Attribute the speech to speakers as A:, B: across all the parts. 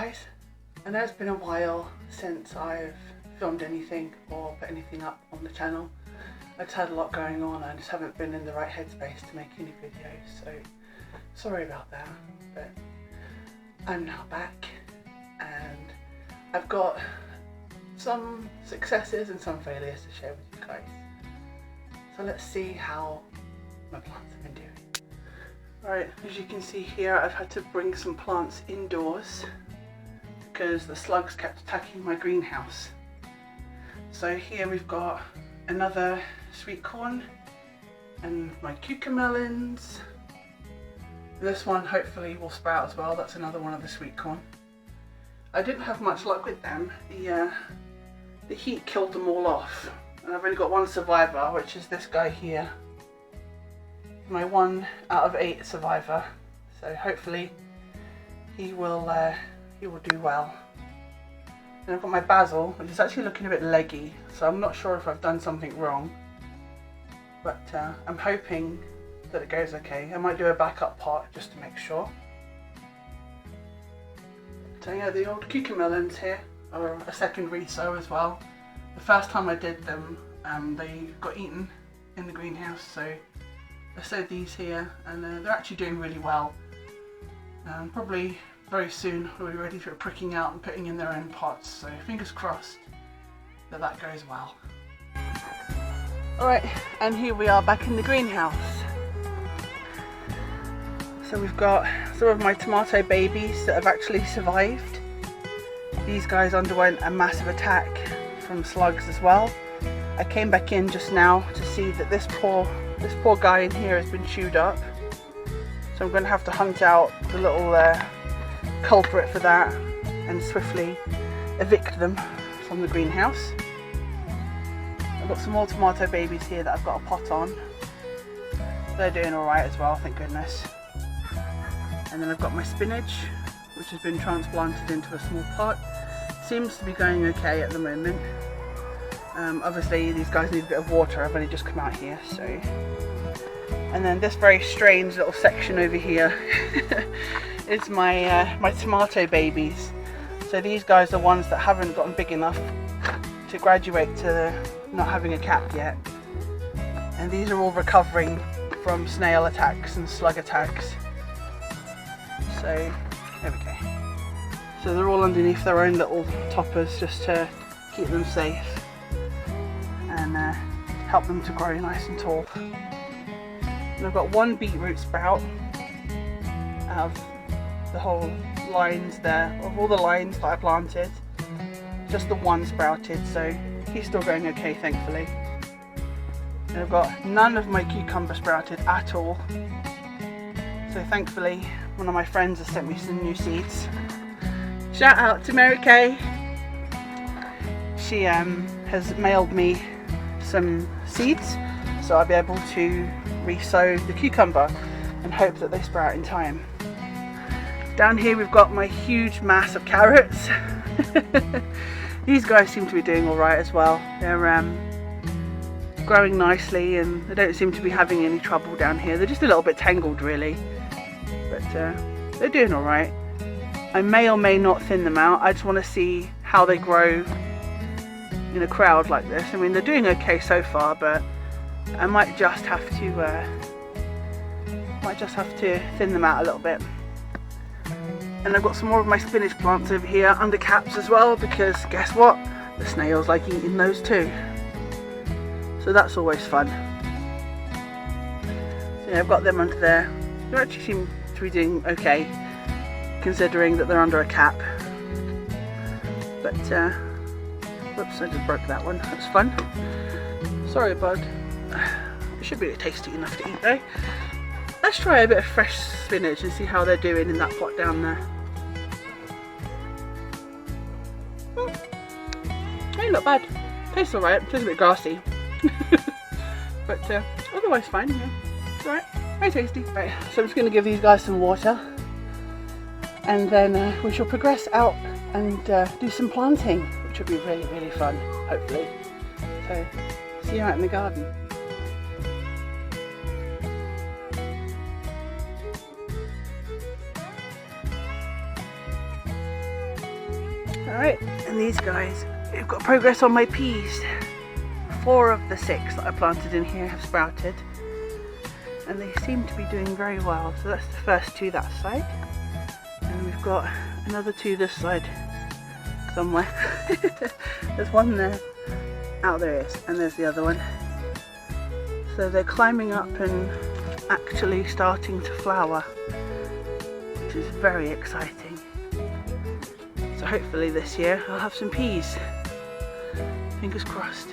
A: guys. I know it's been a while since I've filmed anything or put anything up on the channel. I've just had a lot going on. I just haven't been in the right headspace to make any videos, so sorry about that. But I'm now back and I've got some successes and some failures to share with you guys. So let's see how my plants have been doing. Right, as you can see here, I've had to bring some plants indoors because the slugs kept attacking my greenhouse. So here we've got another sweet corn and my cucumber melons. This one hopefully will sprout as well. That's another one of the sweet corn. I didn't have much luck with them. The heat killed them all off, and I've only got one survivor, which is this guy here. My 1 out of 8 survivor. So hopefully he will do well. And I've got my basil, which is actually looking a bit leggy, so I'm not sure if I've done something wrong, but I'm hoping that it goes okay. I might do a backup pot just to make sure. So yeah, the old cucumber melons here are a second re-sow as well. The first time I did them, they got eaten in the greenhouse, so I sowed these here, and they're actually doing really well. Probably very soon we'll be ready for pricking out and putting in their own pots, so fingers crossed that that goes well. Alright, and here we are back in the greenhouse. So we've got some of my tomato babies that have actually survived. These guys underwent a massive attack from slugs as well. I came back in just now to see that this poor guy in here has been chewed up. So I'm going to have to hunt out the little culprit for that and swiftly evict them from the greenhouse. I've got some more tomato babies here that I've got a pot on. They're doing alright as well, thank goodness. And then I've got my spinach, which has been transplanted into a small pot. Seems to be going okay at the moment. Obviously these guys need a bit of water. I've only just come out here, so. And then this very strange little section over here is my my tomato babies. So these guys are ones that haven't gotten big enough to graduate to not having a cap yet. And these are all recovering from snail attacks and slug attacks. So there we go. So they're all underneath their own little toppers just to keep them safe and help them to grow nice and tall. And I've got one beetroot sprout out of the whole lines there, of all the lines that I planted. Just the one sprouted, so he's still going okay, thankfully. And I've got none of my cucumber sprouted at all. So thankfully, one of my friends has sent me some new seeds. Shout out to Mary Kay. She has mailed me some seeds, so I'll be able to re-sow the cucumber and hope that they sprout in time. Down here we've got my huge mass of carrots. These guys seem to be doing alright as well. They're growing nicely and they don't seem to be having any trouble down here. They're just a little bit tangled really, but they're doing alright. I may or may not thin them out. I just want to see how they grow in a crowd like this. I mean, they're doing okay so far, but I might just have to thin them out a little bit. And I've got some more of my spinach plants over here under caps as well, because guess what? The snails like eating those too. So that's always fun. So yeah, I've got them under there. They actually seem to be doing okay, considering that they're under a cap. But whoops, I just broke that one. That's fun. Sorry, bud. It should be tasty enough to eat though. Let's try a bit of fresh spinach and see how they're doing in that pot down there. Hey, not bad. Tastes alright. Tastes a bit grassy. But otherwise fine, yeah. It's alright. Very tasty. Right, so I'm just going to give these guys some water. And then we shall progress out and do some planting, which will be really, really fun, hopefully. So, see you out in the garden. Alright, and these guys, we've got progress on my peas. 4 of the 6 that I planted in here have sprouted, and they seem to be doing very well. So that's the first 2 that side, and we've got another 2 this side somewhere. There's one there. Oh, there it is, and there's the other one. So they're climbing up and actually starting to flower, which is very exciting. So hopefully this year I'll have some peas. Fingers crossed.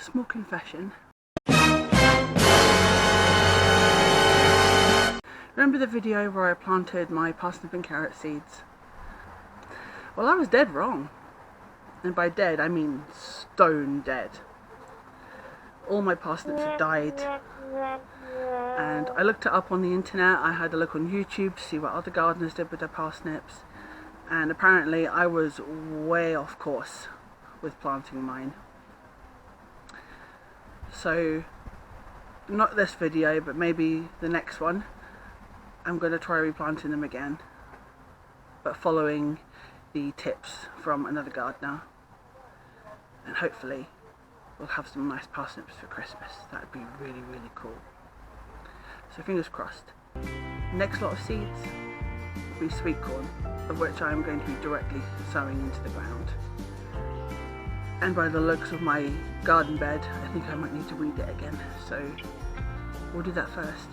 A: Small confession. Remember the video where I planted my parsnip and carrot seeds? Well, I was dead wrong. And by dead, I mean stone dead. All my parsnips had died. And I looked it up on the internet. I had a look on YouTube to see what other gardeners did with their parsnips. And apparently I was way off course with planting mine. So, not this video, but maybe the next one, I'm going to try replanting them again, but following the tips from another gardener, and hopefully we'll have some nice parsnips for Christmas. That would be really, really cool. So fingers crossed. Next lot of seeds will be sweet corn, of which I am going to be directly sowing into the ground. And by the looks of my garden bed, I think I might need to weed it again, so we'll do that first.